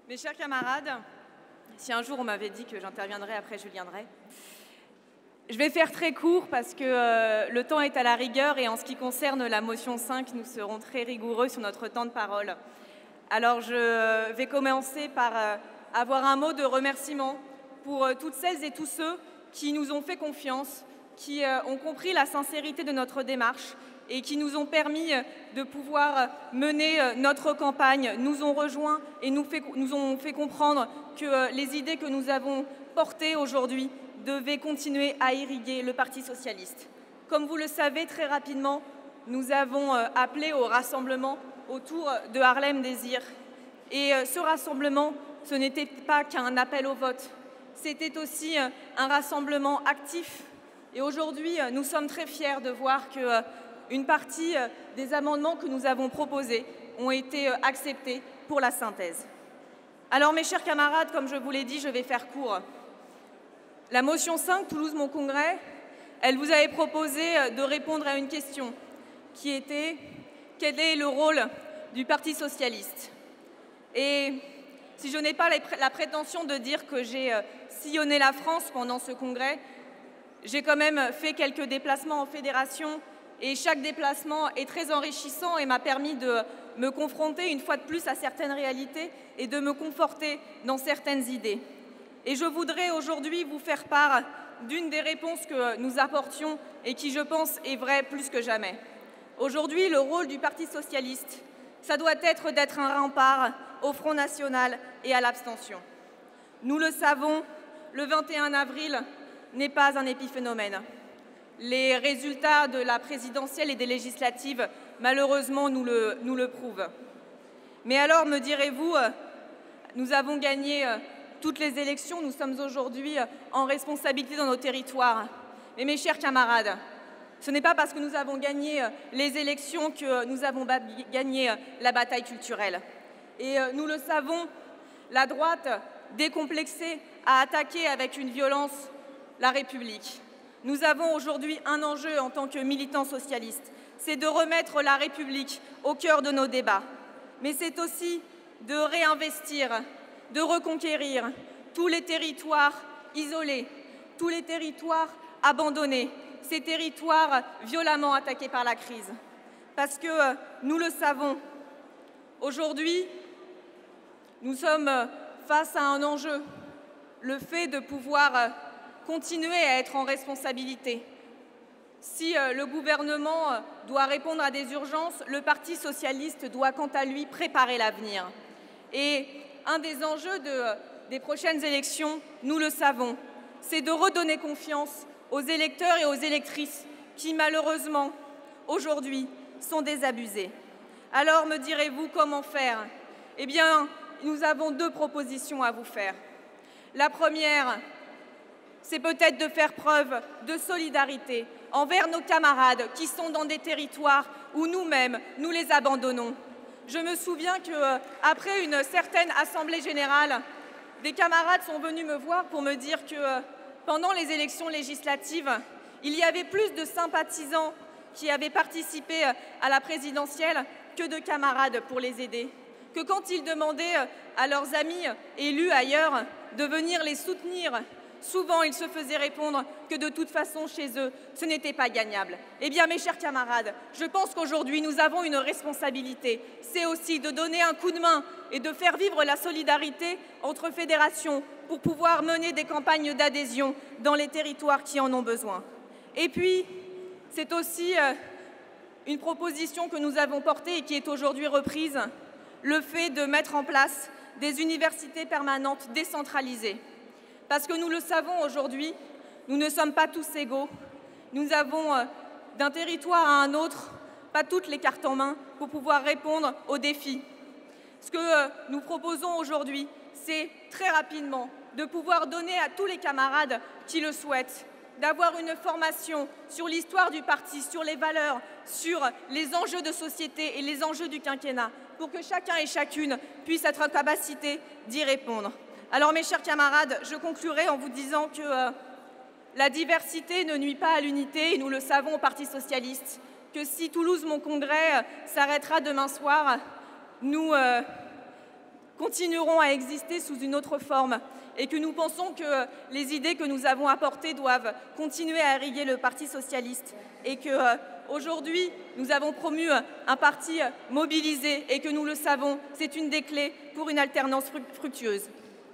Mes chers camarades, si un jour on m'avait dit que j'interviendrais après Julien Drey, je vais faire très court parce que le temps est à la rigueur et en ce qui concerne la motion 5, nous serons très rigoureux sur notre temps de parole. Alors je vais commencer par avoir un mot de remerciement pour toutes celles et tous ceux qui nous ont fait confiance, qui ont compris la sincérité de notre démarche et qui nous ont permis de pouvoir mener notre campagne, nous ont rejoints et nous ont fait comprendre que les idées que nous avons portées aujourd'hui devaient continuer à irriguer le Parti socialiste. Comme vous le savez, très rapidement, nous avons appelé au rassemblement autour de Harlem Désir. Et ce rassemblement, ce n'était pas qu'un appel au vote, c'était aussi un rassemblement actif. Et aujourd'hui, nous sommes très fiers de voir qu'une partie des amendements que nous avons proposés ont été acceptés pour la synthèse. Alors, mes chers camarades, comme je vous l'ai dit, je vais faire court. La motion 5, Toulouse mon congrès, elle vous avait proposé de répondre à une question qui était « Quel est le rôle du Parti socialiste ?» Et si je n'ai pas la prétention de dire que j'ai sillonné la France pendant ce congrès, j'ai quand même fait quelques déplacements en fédération et chaque déplacement est très enrichissant et m'a permis de me confronter une fois de plus à certaines réalités et de me conforter dans certaines idées. Et je voudrais aujourd'hui vous faire part d'une des réponses que nous apportions et qui, je pense, est vraie plus que jamais. Aujourd'hui, le rôle du Parti socialiste, ça doit être d'être un rempart au Front national et à l'abstention. Nous le savons, le 21 avril n'est pas un épiphénomène. Les résultats de la présidentielle et des législatives, malheureusement, nous le prouvent. Mais alors, me direz-vous, nous avons gagné toutes les élections, nous sommes aujourd'hui en responsabilité dans nos territoires. Mais mes chers camarades, ce n'est pas parce que nous avons gagné les élections que nous avons gagné la bataille culturelle. Et nous le savons, la droite, décomplexée, a attaqué avec une violence la République. Nous avons aujourd'hui un enjeu en tant que militants socialistes, c'est de remettre la République au cœur de nos débats. Mais c'est aussi de réinvestir, de reconquérir tous les territoires isolés, tous les territoires abandonnés, ces territoires violemment attaqués par la crise. Parce que nous le savons, aujourd'hui, nous sommes face à un enjeu, le fait de pouvoir continuer à être en responsabilité. Si le gouvernement doit répondre à des urgences, le Parti socialiste doit quant à lui préparer l'avenir. Et un des enjeux des prochaines élections, nous le savons, c'est de redonner confiance aux électeurs et aux électrices qui, malheureusement, aujourd'hui, sont désabusés. Alors, me direz-vous, comment faire? Eh bien, nous avons deux propositions à vous faire. La première, c'est peut-être de faire preuve de solidarité envers nos camarades qui sont dans des territoires où nous-mêmes, nous les abandonnons. Je me souviens qu'après une certaine assemblée générale, des camarades sont venus me voir pour me dire que pendant les élections législatives, il y avait plus de sympathisants qui avaient participé à la présidentielle que de camarades pour les aider. Que quand ils demandaient à leurs amis élus ailleurs de venir les soutenir, souvent ils se faisaient répondre que de toute façon chez eux, ce n'était pas gagnable. Eh bien mes chers camarades, je pense qu'aujourd'hui nous avons une responsabilité. C'est aussi de donner un coup de main et de faire vivre la solidarité entre fédérations pour pouvoir mener des campagnes d'adhésion dans les territoires qui en ont besoin. Et puis, c'est aussi une proposition que nous avons portée et qui est aujourd'hui reprise, le fait de mettre en place des universités permanentes décentralisées. Parce que nous le savons aujourd'hui, nous ne sommes pas tous égaux. Nous avons d'un territoire à un autre pas toutes les cartes en main pour pouvoir répondre aux défis. Ce que nous proposons aujourd'hui, c'est très rapidement de pouvoir donner à tous les camarades qui le souhaitent, d'avoir une formation sur l'histoire du parti, sur les valeurs, sur les enjeux de société et les enjeux du quinquennat, pour que chacun et chacune puisse être en capacité d'y répondre. Alors mes chers camarades, je conclurai en vous disant que la diversité ne nuit pas à l'unité, et nous le savons au Parti socialiste, que si Toulouse mon congrès s'arrêtera demain soir, nous continuerons à exister sous une autre forme et que nous pensons que les idées que nous avons apportées doivent continuer à irriguer le Parti socialiste et qu'aujourd'hui, nous avons promu un parti mobilisé et que nous le savons, c'est une des clés pour une alternance fructueuse.